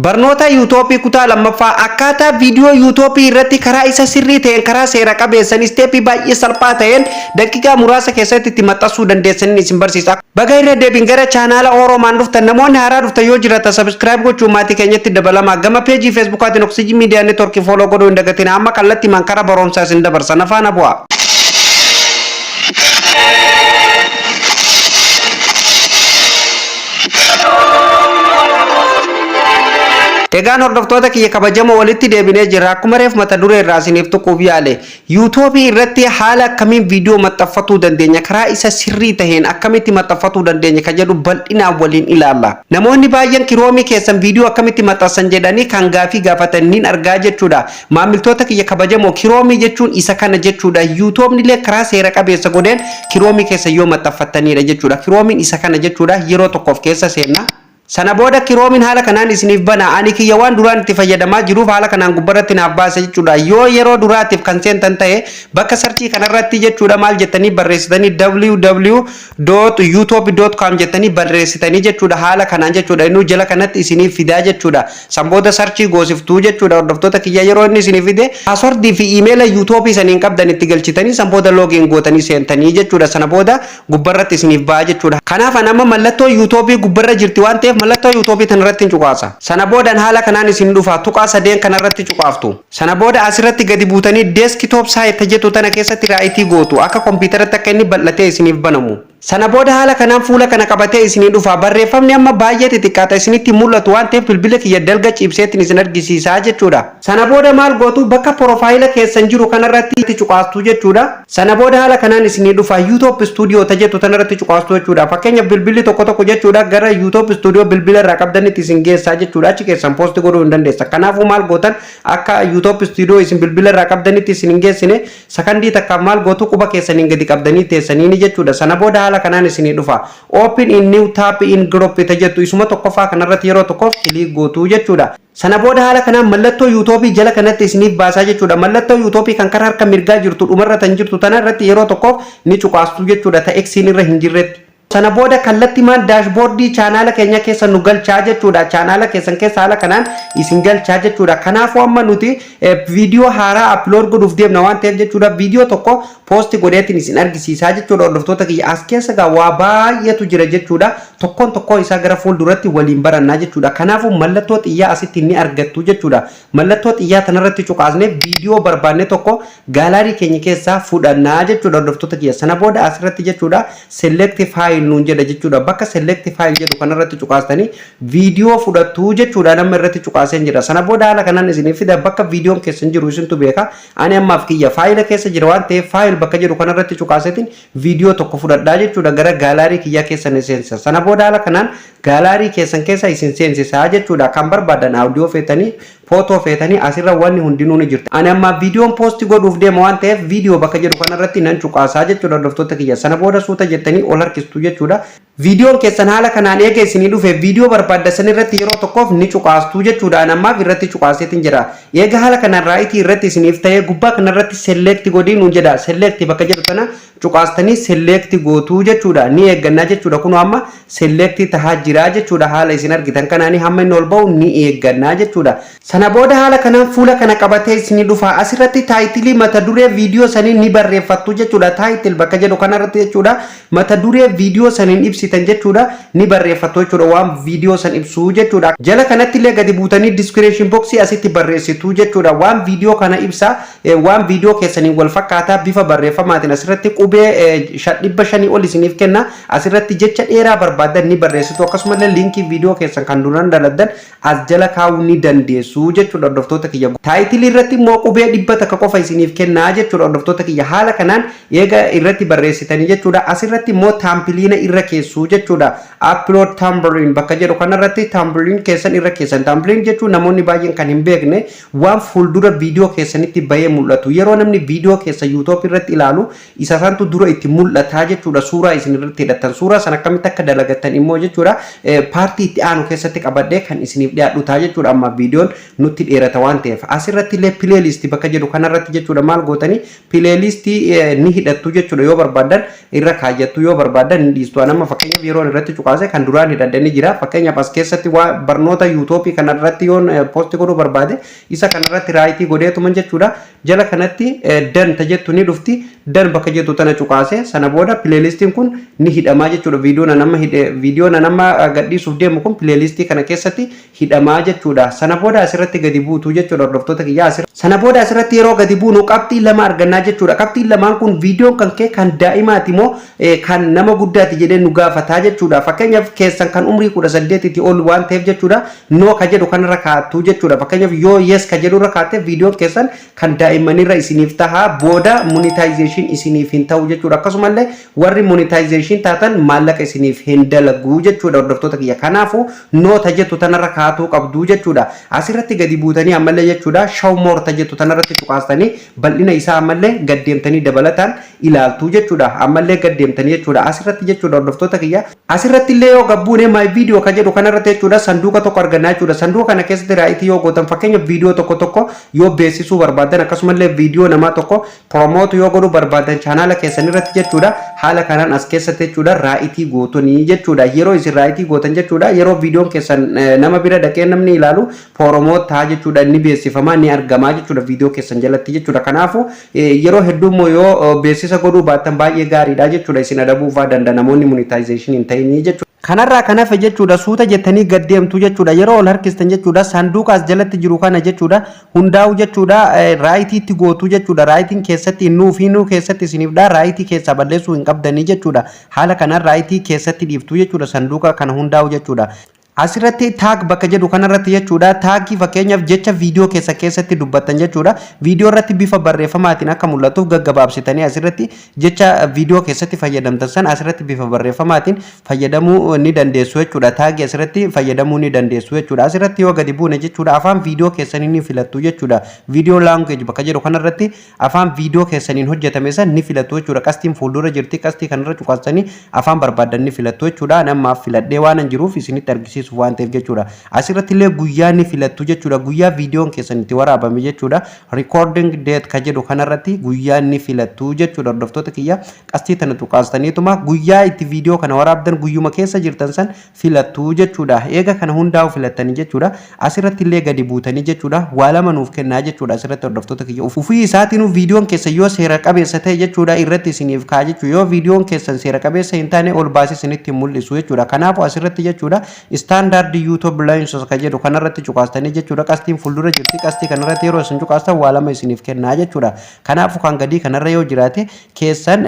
barnoota YouTube kutaa lammaffaa akkaataa viidiyoo YouTube irratti karaa isa sirrii ta'een karaa seera qabeessan isteepii baay'ee salphaa ta'een daqiiqaa muraasa keessatti itti maxxansuu dandeessanii isin barsiisa. Baga irra deebiin gara chaanaala Oromaan dhuftan namoonni haaraa dhuftan yoo jiraatan subscribe gochuun maatii keenyatti dabalamaa gama peejii Facebookaatiin Oxygen Media Network follow godhuu hin dagatina amma kallattii mankara barumsaa isin dabarsan afaan bu'aa. Egaan hordoftoota kiyya kabajamoo walitti deebinee jira akkuma reef mata duree irraa isiniif tuquuf yaale YouTube irratti haala akkamiin viidiyoo maxxanfachuu dandeenya karaa isa sirrii taheen akkamitti maxxanfachuu dandeenya kan jedhu bal'inaan waliin ilaalla. Namoonni baay'een kiroomii keessan viidiyoo akkamitti maxxansan jedhanii kan gaafii gaafataniin argaa jechuudha. Maamiltoota kiyya kabajamoo kiroomii jechuun isa kana jechuudha. YouTube illee karaa seera qabeessa godheen kiroomii keessa yoo maxxanfattanidha jechuudha. Kiroomiin isa kana jechuudha yeroo tokkoof keessa seenna. Sana booda kiroomiin haala kanaan isiniif bana ani kiyya waan duraan itti fayyadamaa jiruuf haala kanaan gubbarratti naaf baase jechuudha. Yoo yeroo duraatiif kan seentan ta'e bakka sarchii kanarratti jechuudha maal jettanii barreessitanii www.youtube.com jettanii barreessitanii jechuudha haala kanaan jechuudha inni jala kanatti isiniif fidaa jechuudha. San booda sarchii goosiftuu jechuudha hordoftoota kiyya yeroo inni isiniif fide paaswordii fi iimeela YouTube isaniin qabdan itti galchitanii san booda login gootanii seentanii jechuudha. Sana booda gubbarratti isiniif ba'a jechuudha. Kanaaf amma mallattoo YouTube gubbarra jirti waan ta'eef mallattoo YouTube tanarratti cuqaasa. Sana booda haala kanaan isin dhufa tuqaa sadeen kanarratti cuqaaftu. Sana booda asirratti gadi buutanii desktop site jettu tana keessatti raayitii gootu akka kompiitaratti akka inni bal'atee isiniif banamu. Sana booda haala kanaan fuula kana qabatee isinii dhufa barreeffamni amma baay'ee xixiqqaata isinitti mul'atu waan ta'eef bilbila kiyya dalga cibseetiin isin argisiisaa jechuudha. Sana booda maal gootu bakka profaayila keessan jiru kanarratti cuqaastu jechuudha. Sana booda haala kanaan isinii dhufa YouTube Studio jettu tanarratti cuqaastu jechuudha. Fakkeenyaaf bilbilli tokko jechuudha gara YouTube Studio bilbila irraa qabdanitti isin geessaa jechuudha. Achi keessan post godhuu hin dandeessa. Kanaafuu maal gootan akka YouTube Studio isin bilbila irraa qabdanitti isin hin geessine sakandii takka maal gootu quba keessaniin gadi qabdanii teessanii jechuudha. Sana booda haala kanaan isinii dhufa open in new tab in group jettu isuma tokkoffaa kanarratti yeroo tokkoof kilik gootu jechuudha. Sana booda haala kanaan mallattoo YouTube jala kanatti isiniif baasaa jechuudha. Mallattoo YouTube kan karaa harka mirgaa jirtu dhumarra tan jirtu tanarratti yeroo tokkoof ni cuqaastu jechuudha ta eksiin irra hin jirretti. Sana booda kallattii maan daashboordii chaanaala keenya keessa nu galchaa jechuudha. Chaanaala keessan keessa haala kanaan isin galchaa jechuudha. Kanaafuu amma nuti viidiyoo haaraa upload godhuuf deemna waan ta'eef jechuudha. Viidiyoo tokko post godheetiin isin argisiisaa jechuudha. Hordoftoota kiyya as keessa gaa waa baay'eetu jira jechuudha. Tokkoon isaa gara fuulduratti waliin barannaa jechuudha. Kanaafuu mallattoo xiyyaa asitti ni argattu jechuudha. Mallattoo xiyyaa tanarratti cuqaasnee viidiyoo barbaanne tokko gaalaarii keenya keessaa fudhannaa jechuudha. Hordoftoota kiyya sana booda asirratti jechuudha select file nuun jedha jechuudha. Bakka select file jedhu kanarratti cuqaastanii viidiyoo fudhattu jechuudha. Nama irratti cuqaaseen jira. Sana booda haala kanaan isiniif fida bakka viidiyoon keessan jiru isintu beeka. Ani ammaaf kiyya faayila keessa jira waan ta'eef faayil bakka jedhu kanarratti cuqaasetiin viidiyoo tokko fudhadhaa jechuudha gara gaalaarii kiyyaa keessan seensa. Sana booda haala kanaan gaalaarii keessan keessa isin seensisaa jechuudha. Kan barbaadan audio feetanii footoo feetanii asirra wanni hundinuu ni jirti. Ani amma viidiyoon post godhuuf deema waan ta'eef viidiyoo bakka jedhu kanarratti nan cuqaasaa jechuudha hordoftoota kiyya. Sana booda suuta jettanii ol harkistu jechuudha. Viidiyoon keessan haala kanaan eega isinii dhufe viidiyoo barbaaddan irratti yeroo tokkoof ni cuqaastu jechuudha. Ani ammaaf irratti cuqaaseetiin jira. Eega haala kanaan raayitii irratti isiniif ta'ee gubbaa kanarratti select godhii nuun jedha. Select bakka jedhu kana cuqaastanii select gootuu jechuudha. Ni eeggannaa jechuudha. Kun amma select tahaa jira jechuudha. Haala isin argitan kanaanii hamma inni ol ba'u ni eeggannaa jechuudha. Sana booda haala kanaan fuula kana qabatee isinii dhufa. Asirratti taayitilii mata duree viidiyoo sanii ni barreeffattu jechuudha. Taayitil bakka jedhu kanarratti jechuudha. Mata duree viidiyoo saniin ibsitan jechuudha. Ni barreeffattu jechuudha waan viidiyoo san ibsuu jechuudha. Jala kanatti illee gadi buutanii description boxii asitti barreessitu jechuudha. Waan viidiyoo kana ibsa waan viidiyoo keessaniin wal fakkaataa bifa barreeffamaatiin asirratti qubee 500 ol isiniif kenna. Asirratti jecha dheeraa barbaadan ni barreessitu akkasumallee linkii viidiyoo keessan kan duraan daladdan as jala kaa'uu ni dandeessu jechuudha hordoftoota kiyya. Taayitilii irratti immoo qubee 100 takka qofa isiniif kennaa jechuudha hordoftoota kiyya. Haala kanaan eega irratti barreessitanii jechuudha. Asirratti immoo taampiliina irra keessu jechuudha. Upload Tumblr bakka jedhu kanarratti Tumblr keessan irra keessan. Tumblr jechuun namoonni baay'een kan hin beekne waan fuuldura viidiyoo keessanitti bahee mul'atu. Yeroo namni viidiyoo keessa YouTube irratti ilaalu isa santu dura itti mul'ata jechuudha. Suuraa isin irratti hidhatan. Suuraa sana akkamitti akka dalagatan immoo jechuudha. Paartii itti aanu keessatti qabadhee kan isiniif dhiyaadhu ta'a jechuudha. Amma viidiyoon nutti dheerata waan ta'eef asirratti illee pileelistii bakka jedhu kanarratti jechuudha maal gootanii pileelistii ni hidhattu jechuudha yoo barbaadan irra kaayyattu yoo barbaadan ni dhiistu anamma fakkeenyaaf yeroon irratti cuqaase kan duraan hidhadhanii jira fakkeenyaaf as keessatti waa barnoota yuutoopii kanarratti yoon poosti godhuu barbaade isa kanarratti raayitii godheetuman jechuudha jala kanatti dan tajettu ni dhufti dan bakka jettu tana cuqaase sana booda pileelistiin kun ni hidhamaa jechuudha viidiyoon anamma gadhiisuuf deemu kun pileelistii kana keessatti hidhamaa jechuudha sana booda asirratti gadi buutu jechuudha hordoftoota kiyyaa sana booda asirratti yeroo gadi buunu qabxii lama argannaa jechuudha qabxiin lamaan kun viidiyoon kan kee kan daa'imaati moo kan nama guddaati jedhee nu gaafataa jechuudha fakkeenyaaf keessan kan umrii 18tti ol waan ta'eef jechuudha noo ka jedhu kanarra kaattu jechuudha fakkeenyaaf yoo yes ka jedhu irra kaatte viidiyoon keessan kan daa'immanirra isiniif tahaa booda monetization isiniif hin ta'u jechuudha akkasumallee warri monetization taatan maallaqa isiniif hin dalagu jechuudha hordoftoota kiyya kanaafu noo ta jettu tanarra kaatuu qabdu jechuudha asirratti gadi buutanii ammallee jechuudha show more ta jettu tanarratti cuqaastanii bal'ina isaa ammallee gaddeemtanii dabalataan ilaaltu jechuudha ammallee gaddeemtanii jechuudha asirratti jechuudha hordoftoota kiyya asirratti illee yoo gabbuune my video ka jedhu kanarratti jechuudha sanduuqa tokko argannaa jechuudha sanduuqa kana keessatti raayitii yoo gootan fakkeenyaaf viidiyoo tokko yoo beeksisuu barbaadan akkasumallee viidiyoo namaa tokko promote yoo godhuu barbaadan chaanaala keessan irratti jechuudha haala kanaan as keessatti jechuudha raayitii gootanii jechuudha yeroo isin raayitii gootan jechuudha yeroo viidiyoon keessan nama bira dhaqee namni ilaalu promote taa jechuudha ni beeksifamaa ni argamaa jechuudha viidiyoo keessan jalatti jechuudha kanaafu yeroo heddummoo yoo beeksisa godhuu baattan baay'ee gaariidha jechuudha isin adabuufaa danda'a namoonni monetization hin ta'inii jechuudha kanarraa kan hafe jechuudha suuta jettanii gaddeemtu jechuudha yeroo ol harkistan jechuudha sanduuqaas jalatti jiru kana jechuudha hundaa'u jechuudha raayitiitti gootu jechuudha raayitiin keessatti nuu keessatti isiniifdha raayitii keessaa balleessuu hin qabdanii jechuudha haala kanaan raayitii keessatti dhiiftu jechuudha sanduuqa kana hundaa'u jechuudha asirratti taag bakka jedhu kanarratti jechuudha taagii fakkeenyaaf jecha viidiyoo keessatti dubbattan jechuudha viidiyoo irratti bifa barreeffamaatiin akka mul'atuuf gaggabaabsitanii asirratti jecha viidiyoo keessatti fayyadamtan san asirratti bifa barreeffamaatiin fayyadamuu ni dandeessu jechuudha taagii asirratti fayyadamuu ni dandeessu jechuudha asirratti yoo gadi buune jechuudha afaan viidiyoo keessanii ni filattu jechuudha viidiyoo language bakka jedhu kanarratti afaan viidiyoo keessaniin hojjetame san ni filattu jechuudha qastiin fuuldura jirti qastii kanarra cuqaasanii afaan barbaadan ni filattu jechuudha namaaf filadhee waan jiruuf isinitti argisiisu waan ta'eef jechuudha asirratti illee guyyaa ni filattu jechuudha guyyaa viidiyoon keessan itti waraabame jechuudha recording date ka jedhu kanarratti guyyaa ni filattu jechuudha hordoftoota kiyya qastii tana tuqaastaniituma guyyaa itti viidiyoo kana waraabdan guyyuma keessa jirtan san filattu jechuudha eega kana hundaa'u filattanii jechuudha asirratti illee gadi buutanii jechuudha waa lama nuuf kennaa jechuudha asirratti hordoftoota kiyya ufii isaatiin viidiyoon keessa yoo seera qabeessa ta'e jechuudha irratti isiniif kaa jechuudha yoo viidiyoon keessan seera qabeessa hin taane ol baasee isinitti mul'isu jechuudha kanaaf asirratti jechuudha standard YouTube lines ka jedhu kanarratti cuqaastanii jechuudha qastiin fuuldura jirti qastii kanarratti yeroo isin cuqaastan waa lama isiniif kennaa jechuudha kanaaf kan gadii kanarra yoo jiraate keessan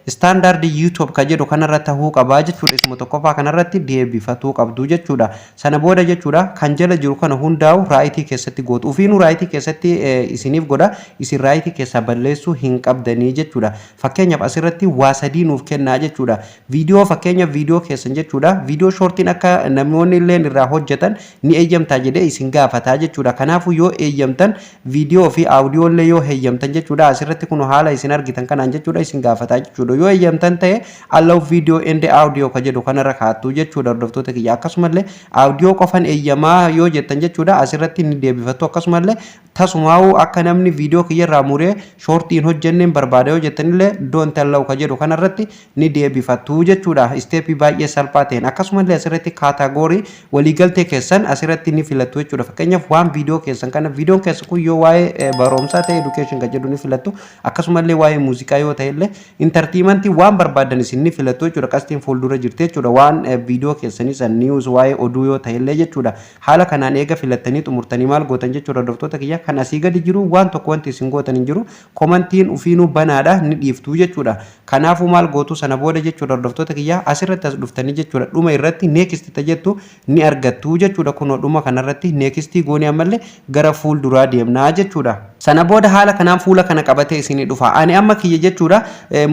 standard YouTube ka jedhu kanarratti tahuu qabaa jechuudha isuma tokkoffaa kanarratti deebifatuu qabdu jechuudha sana booda jechuudha kan jala jiru kana hundaa'u raayitii keessatti gootu ufiinu raayitii keessatti isiniif godha isin raayitii keessaa balleessuu hin qabdanii jechuudha fakkeenyaaf asirratti waa sadii nuuf kennaa jechuudha viidiyoo fakkeenyaaf viidiyoo keessan jechuudha viidiyoo shortiin akka namoonni illee irraa hojjetan ni eeyyamtaa jedhee isin gaafataa jechuudha kanaafuu yoo eeyyamtan viidiyoo fi audio illee yoo eeyyamtan jechuudha asirratti kun haala isin argitan kanaan jechuudha isin gaafataa jechuudha yoo eeyyamtan ta'e allow video and audio ka jedhu kanarra kaattu jechuudha hordoftoota kiyya akkasumallee audio qofan eeyyamaa yoo jettan jechuudha asirratti ni deebifattu akkasumallee tasumaa'uu akka namni viidiyoo kiyya irraa muree shortiin hojjenneen barbaada yoo jettanillee don't allow ka jedhu kanarratti ni deebifattu jechuudha isteepii baay'ee salphaa ta'een akkasumallee asirratti kaatagoorii waliigaltee keessan asirratti ni filattu jechuudha fakkeenyaaf waan viidiyoo keessan kana viidiyoon keessan kun yoo waa'ee barumsaa ta'e education kan jedhu ni filattu akkasumallee waa'ee muuziqaa yoo ta'e illee entertainmentii waan barbaadan isin ni filattu jechuudha qastiin fuuldura jirti jechuudha waan viidiyoo keessanii san news waa'ee oduu yoo ta'e illee jechuudha haala kanaan eega filattanii xumurtanii maal gootan jechuudha hordoftoota kiyya kan asii gadi jiru waan tokko wanti isin gootan hin jiru komantiin ufiinuu banaadha ni dhiiftu jechuudha kanaafuu maal gootu sana booda jechuudha hordoftoota kiyya asirratti as dhuftanii jechuudha dhuma irratti next tajettu ni argattu jechuudha kunoo dhuma kanarratti next goonii ammallee gara fuulduraa deemnaa jechuudha sana booda haala kanaan fuula kana qabatee isinii dhufa ani amma kiyya jechuudha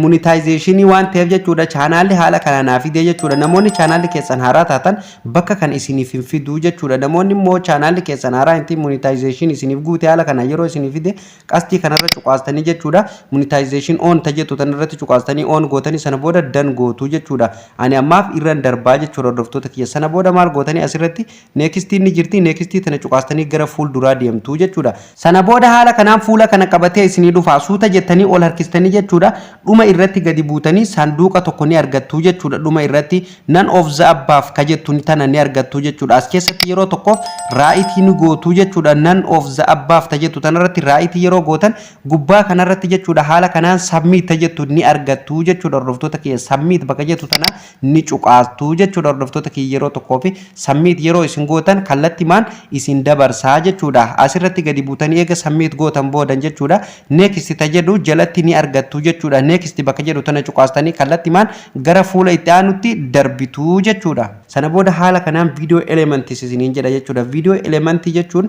monetization waan ta'eef jechuudha chaanaalli haala kanaa fidee jechuudha namoonni chaanaalli keessan haaraa taatan bakka kan isiniif hin fiduu jechuudha namoonni immoo chaanaalli keessan haaraa inti monetization isiniif guute asirratti haala kana yeroo isinii fide qastii kanarra cuqaastanii jechuudha monetization on tajetu tanarratti cuqaastanii on gootanii sana booda dan gootu jechuudha ani ammaaf irran darbaa jechuudha hordoftoota kiyya sana booda maal gootanii asirratti next ni jirti next tana cuqaastanii gara fuul duraa deemtu jechuudha sana booda haala kanaan fuula kana qabatee isinii dhufa suuta jettanii ol harkistanii jechuudha dhuma irratti gadi buutanii sanduuqa tokko ni argattu jechuudha dhuma irratti none of the above kajettu tana ni argattu jechuudha as keessatti yeroo tokko raayitii ni gootu jechuudha none of the above tajettu tanarratti raayitii yeroo gootan gubbaa kanarratti jechuudha haala kanaan submit tajettu ni argattu jechuudha hordoftoota kiyya submit bakka jettu tana ni cuqaastu jechuudha hordoftoota kiyya yeroo tokkoo fi submit yeroo isin gootan kallattimaan isin dabarsaa jechuudha asirratti gadi buutanii eega submit gootan boodan jechuudha next tajedhu jalatti ni argattu jechuudha next bakka jedhu tana cuqaastanii kallattimaan gara fuula itti aanutti darbitu jechuudha sana booda haala kanaan video elements isiniin jedha jechuudha video elements jechuun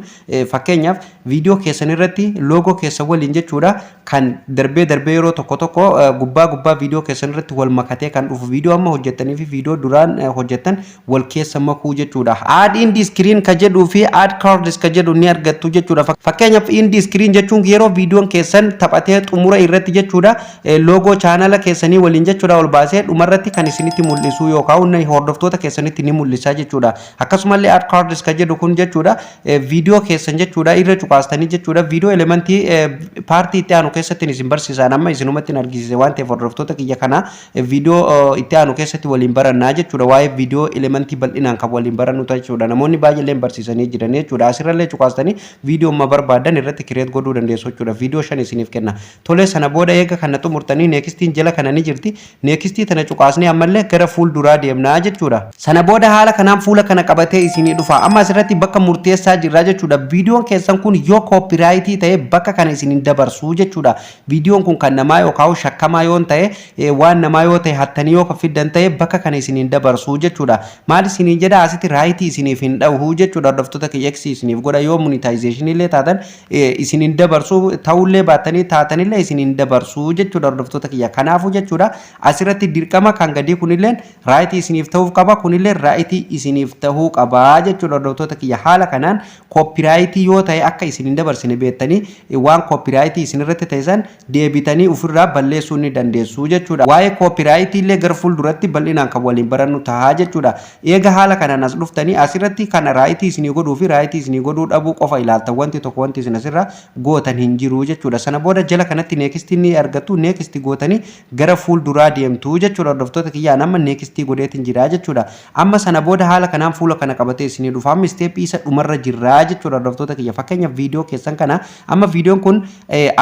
fakkeenyaaf video keessan irratti logo keessan waliin jechuudha kan darbee yeroo tokko gubbaa video keessan irratti wal makatee kan dhufu video amma hojjettanii fi video duraan hojjettan wal keessa makuu jechuudha add in the screen ka jedhuu fi add cards ka jedhu ni argattu jechuudha fakkeenyaaf in the screen jechuun yeroo videoon keessan taphatee xumura irratti jechuudha logo channel keessanii waliin jechuudha ol baasee dhumarratti kan isinitti mul'isu yookaan hordoftoota keessanitti ni mul'isa jechuudha akkasumallee add cards ka jedhu kun jechuudha video keessan jechuudha irra cuqaastanii jechuudha video elementii partii itti aanu keessatti isin barsiisan amma isinumatti argisiise waan ta'eef hordoftoota kiyya kana video itti aanu keessatti waliin barannaa jechuudha waa'ee video elementii bal'inaan kan waliin barannu jechuudha namoonni baay'ee barsiisanii jiran jechuudha asirrallee cuqaastanii video amma barbaadan irratti create godhuu dandeessu jechuudha video 5 isiniif kenna tole sana booda eega kana xumurtanii nextiin jala kana ni jirti nextii tana cuqaasnee ammallee gara fuul duraa deemnaa jechuudha sana booda haala kanaan fuula kana qabatee isinii dhufa amma asirratti bakka murteessaa jirra jechuudha viidiyoon keessan kun yoo copyright ta'e bakka kana isiniin dabarsuu jechuudha viidiyoon kun kan namaa yookaan shakkamaa yoo ta'e waan namaa yoo ta'e hattanii yoo fiddan ta'e bakka kana isiniin dabarsuu jechuudha maal isiniin jedha asitti right isiniif hin dhawu jechuudha hordoftoota kiyya isiniif godha yoo monetization illee taatan isiniin dabarsuu ta'ullee baattanii taatanillee isiniin dabarsuu jechuudha hordoftoota kiyya kanaafuu jechuudha asirratti dirqama kan gadii kunillee right isiniif ta'uuf qaba kunillee right isiniif ta'uu qaba jechuudha hordoftoota kiyya haala kanaan copyright yoo ta'e akka isiniin dabarsine beektanii waan copyright isinirratti ta'esan deebitanii ofirraa balleessuu ni dandeessu jechuudha waa'ee copyright illee gara fuulduratti bal'inaan kan waliin barannu ta'a jechuudha eega haala kanaan as dhuftanii asirratti kana right isinii godhuu fi right isinii godhuu dhabuu qofa ilaaltan wanti tokko wanti isin asirra gootan hin jiru jechuudha sana booda jala kanatti next ni argattu next gootanii gara fuulduraa deemtu jechuudha hordoftoota kiyyaan amma next godheetiin jira jechuudha amma sana booda haala kanaan fuula kana qabatee isinii dhufa amma step isa dhumarra jirra jechuudha hordoftoota kiyya fakkeenyaaf viidiyoo keessan kana amma viidiyoon kun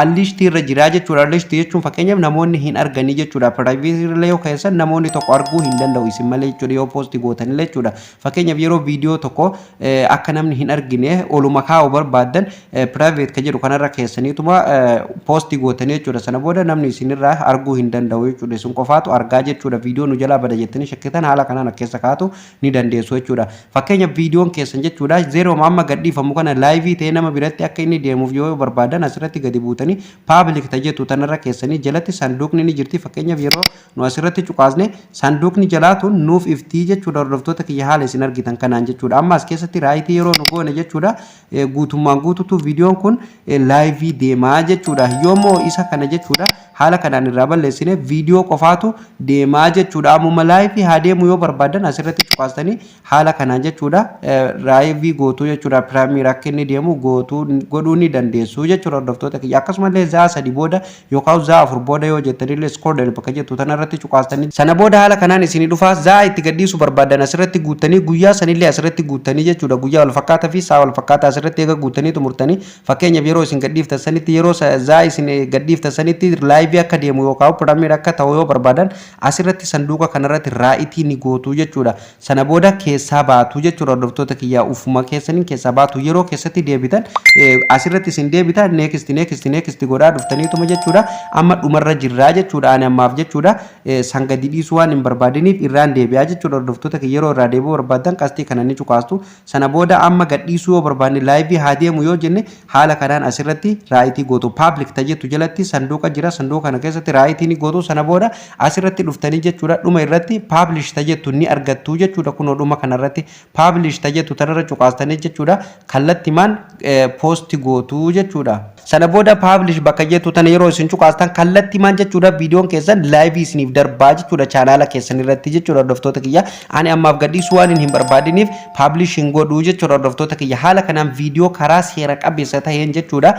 unlisted irra jira jechuudha unlisted jechuun fakkeenyaaf namoonni hin arganii jechuudha private illee yoo keessan namoonni tokko arguu hin danda'u isin malee jechuudha yoo post gootan illee jechuudha fakkeenyaaf yeroo viidiyoo tokko akka namni hin argine oluma kaa'u barbaadan private ka jedhu kanarra keessaniituma post gootan jechuudha sana booda namni isinirraa arguu hin danda'u jechuudha isin qofaatu argaa jechuudha viidiyoo nu jalaa bada jettanii shakkitan haala kanaan keessa kaatu ni dandeessu jechuudha fakkeenyaaf viidiyoon keessan jechuudha zero amma gadhiifamu kana live ta'ee nama biratti akka inni deemuuf yoo barbaadan asirratti gadi buutanii public tajetu tanarra keessanii jalatti sanduuqni ni jirti fakkeenyaaf yeroo nu asirratti cuqaasne sanduuqni jalaatu nuuf iftii jechuudha hordoftoota kiyya haala isin argitan kanaan jechuudha amma as keessatti raayitii yeroo nu goone jechuudha guutummaan guututu viidiyoon kun live deemaa jechuudha yoommoo isa kana jechuudha haala kanaan irraa balleessine viidiyoo qofaatu deemaa jechuudha ammuma live haa deemu yoo barbaadan asirratti cuqaastanii haala kanaan jechuudha live gootuu jechuudha premier akka inni deemu gootuu godhuu ni dandeessu jechuudha hordoftoota kiyya akkasumallee zaa 3 booda yookaan zaa 4 booda yoo jettanillee scroll bakka jettu tanarratti cuqaastanii sana booda haala kanaan isinii dhufaa zaa itti gadhiisu barbaadan asirratti guuttanii guyyaa sanillee asirratti guuttanii jechuudha guyyaa wal fakkaataa fi saa wal fakkaataa asirratti eega guuttanii xumurtanii fakkeenyaaf yeroo isin gadhiiftan sanitti yeroo zaa isin gadhiiftan sanitti live akka deemu yookaan premier akka ta'u yoo barbaadan asirratti sanduuqa kanarratti raayitii ni gootu jechuudha sana booda keessaa baatu jechuudha hordoftoota kiyyaa ufuma keessaniin keessaa baatu yeroo keessatti deebitan asirratti isin deebitan next godhaa dhuftaniituma jechuudha amma dhumarra jirraa jechuudha ani ammaaf jechuudha sanga didhiisuu waan hin barbaadiniif irraan deebi'aa jechuudha hordoftoota kiyya yeroo irraa deebi'uu barbaadan qastii kana ni cuqaastu sana booda amma gadhiisuu yoo barbaadne live haa deemu yoo jenne haala kanaan asirratti raayitii gootu public tajetu jalatti sanduuqa jira sanduuqa viidiyoo kana keessatti raayitii ni gootu sana booda asirratti dhuftanii jechuudha dhuma irratti publish tajettu ni argattu jechuudha kunoo dhuma kanarratti publish tajettu tanarra cuqaastanii jechuudha kallattimaan post gootu jechuudha. Sana booda publish bakka jettu tana yeroo isin cuqaastan kallattimaan jechuudha viidiyoon keessan live isiniif darbaa jechuudha chaanaala keessan irratti jechuudha hordoftoota kiyya. Ani ammaaf gadhiisuu waan hin barbaadiniif publishing godhuu jechuudha hordoftoota kiyya. Haala kanaan viidiyoo karaa seera qabeessa ta'een jechuudha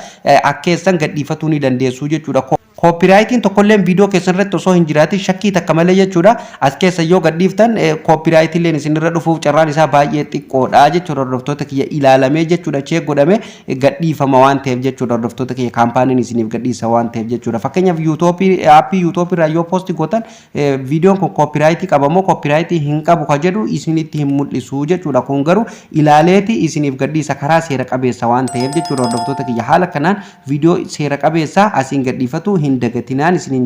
akkeessan gadhiifatuu ni dandeessu jechuudha. Copywriting tokkolleen viidiyoo keessan irratti osoo hin jiraatin shakkii takka malee jechuudha as keessa yoo gadhiiftan copywriting leen isin irra dhufuuf carraan isaa baay'ee xiqqoodha jechuudha hordoftoota kiyya ilaalamee jechuudha chee godhame gadhiifama waan ta'eef jechuudha hordoftoota kiyya kaampaaniin isiniif gadhiisa waan ta'eef jechuudha fakkeenyaaf aappii YouTube irraa yoo post gootan viidiyoon kun copywriting qaba moo copywriting hin qabu ka jedhu isinitti hin mul'isu jechuudha kun garuu ilaaleeti isiniif gadhiisa karaa seera qabeessa waan ta'eef jechuudha hordoftoota kiyya haala kanaan viidiyoo seera qabeessa asiin gadhiifatu hin dagatinaan isiniin